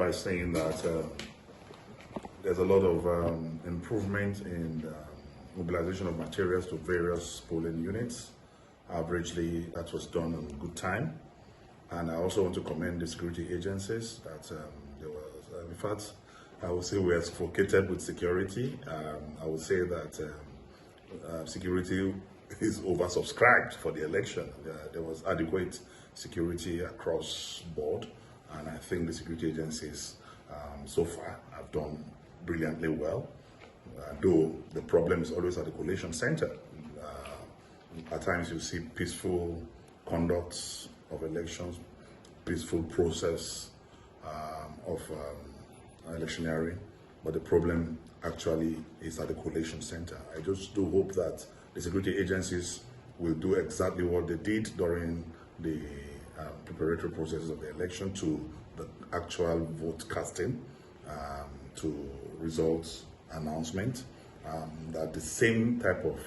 by saying that there's a lot of improvement in the mobilization of materials to various polling units. Averagely, that was done in good time. And I also want to commend the security agencies that there was, in fact, I would say we are suffocated with security. I would say that security is oversubscribed for the election. There was adequate security across board, and I think the security agencies so far have done brilliantly well, though the problem is always at the collation center. At times you see peaceful conduct of elections, peaceful process of electioneering, but the problem actually is at the collation center. I just do hope that the security agencies will do exactly what they did during the preparatory processes of the election to the actual vote casting, to results announcement, that the same type of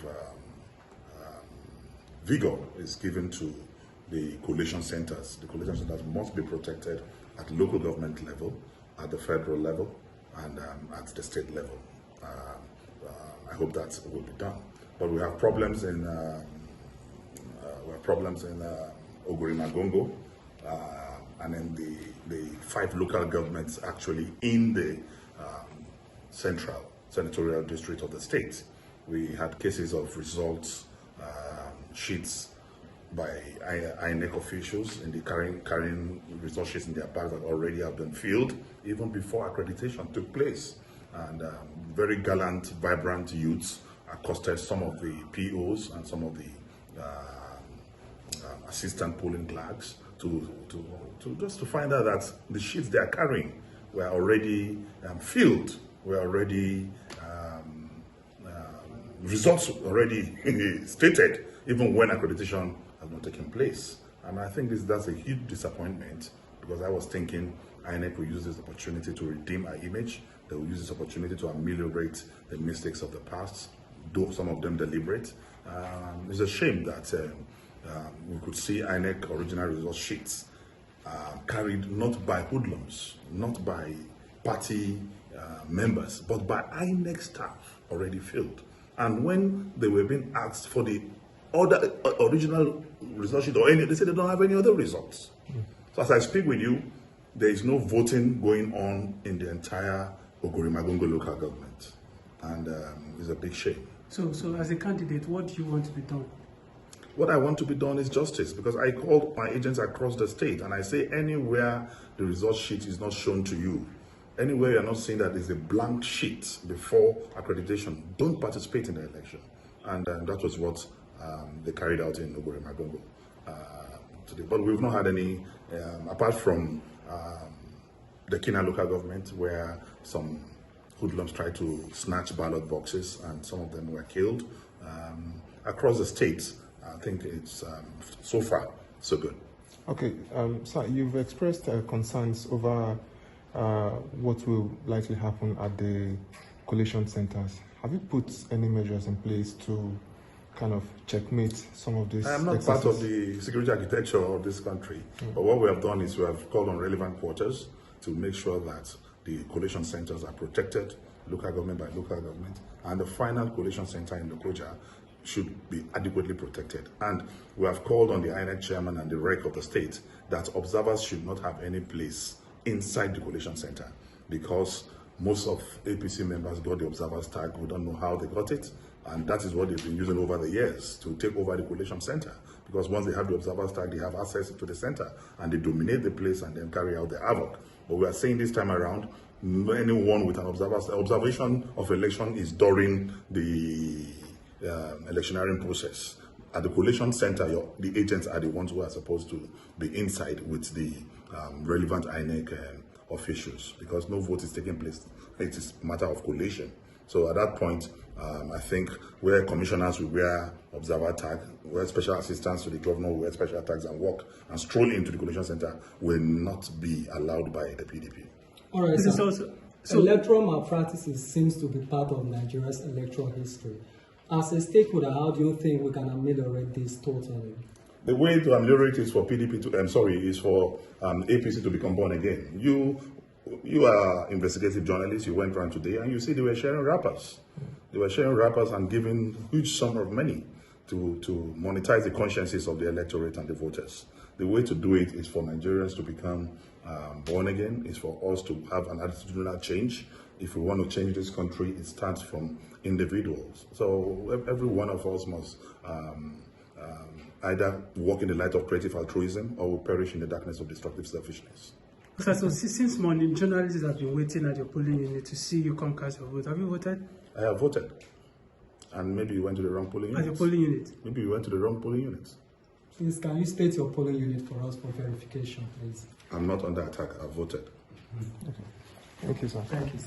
vigor is given to the collation centers. The collation centers must be protected at local government level, at the federal level, and at the state level. I hope that will be done. But we have problems in Ogori-Magongo, and then the 5 local governments actually in the central senatorial district of the state. We had cases of results sheets by INEC officials in the carrying result sheets in their bags that already have been filled even before accreditation took place. And very gallant, vibrant youths accosted some of the POs and some of the assistant polling clerks to just to find out that the sheets they are carrying were already filled, were already results already stated, even when accreditation has not taken place. And I think that's a huge disappointment, because I was thinking INEC will use this opportunity to redeem our image. They will use this opportunity to ameliorate the mistakes of the past, though some of them deliberate. It's a shame that we could see INEC original result sheets carried not by hoodlums, not by party members, but by INEC staff already filled. And when they were being asked for the other original result sheet or any, they said they don't have any other results. So as I speak with you, there is no voting going on in the entire Ogori-Magongo local government, and it's a big shame. So as a candidate, what do you want to be done? What I want to be done is justice, because I called my agents across the state and I say anywhere the result sheet is not shown to you, anywhere you're not seeing that there's a blank sheet before accreditation, don't participate in the election. And that was what they carried out in Ogori-Magongo today. But we've not had any, apart from the Kina local government, where some hoodlums tried to snatch ballot boxes and some of them were killed. Across the state, I think it's so far so good. Okay, so you've expressed concerns over what will likely happen at the collation centers. Have you put any measures in place to kind of checkmate some of these? I am not excesses? part of the security architecture of this country, but what we have done is we have called on relevant quarters to make sure that the collation centers are protected, local government by local government, and the final collation center in Lokoja should be adequately protected. And we have called on the INEC chairman and the REC of the state that observers should not have any place inside the collation center, because most of APC members got the observers tag. We don't know how they got it, and that is what they've been using over the years to take over the collation center, because once they have the observers tag, they have access to the center and they dominate the place and then carry out the havoc. But we are saying this time around, anyone with an observation of election is during the electioneering process. At the collation center, the agents are the ones who are supposed to be inside with the relevant INEC officials, because no vote is taking place. It is a matter of collation. So at that point, I think where commissioners will wear observer tag, where special assistants to the governor will wear special tags and walk and stroll into the collation center will not be allowed by the PDP. All right, so electoral malpractices seems to be part of Nigeria's electoral history. As a stakeholder, how do you think we can ameliorate this totally? The way to ameliorate is for PDP to, is for APC to become born again. You you are investigative journalists, you went around today and you see they were sharing wrappers. They were sharing wrappers and giving huge sum of money to monetize the consciences of the electorate and the voters. The way to do it is for Nigerians to become born again, is for us to have an attitudinal change. If we want to change this country, it starts from individuals. So every one of us must either walk in the light of creative altruism or will perish in the darkness of destructive selfishness. So since morning, journalists have been waiting at your polling unit to see you come cast your vote. Have you voted? I have voted. And maybe you went to the wrong polling unit. At your polling unit? Maybe you went to the wrong polling unit. Please, can you state your polling unit for us for verification, please? I'm not under attack. I've voted. Okay. Thank you, sir. Thank you.